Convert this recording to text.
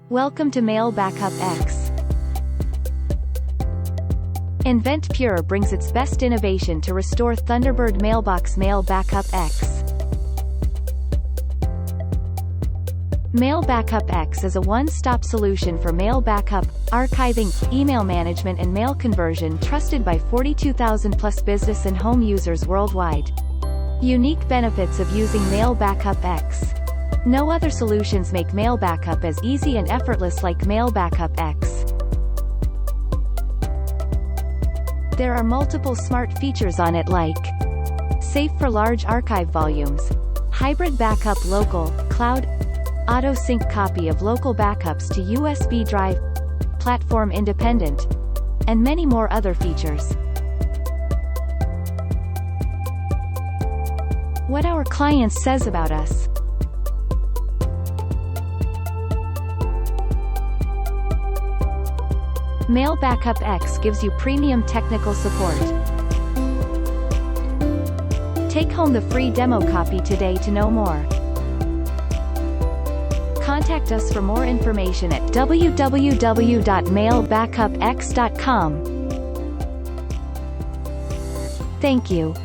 Welcome to Mail Backup X. Invent Pure brings its best innovation to restore Thunderbird Mailbox Mail Backup X. Mail Backup X is a one-stop solution for mail backup, archiving, email management and mail conversion trusted by 42,000+ business and home users worldwide. Unique benefits of using Mail Backup X. No other solutions make mail backup as easy and effortless like Mail Backup X. There are multiple smart features on it like safe for large archive volumes, hybrid backup local, cloud, auto-sync copy of local backups to USB drive, platform independent, and many more other features. What our client says about us. Mail Backup X gives you premium technical support. Take home the free demo copy today to know more. Contact us for more information at www.mailbackupx.com. Thank you.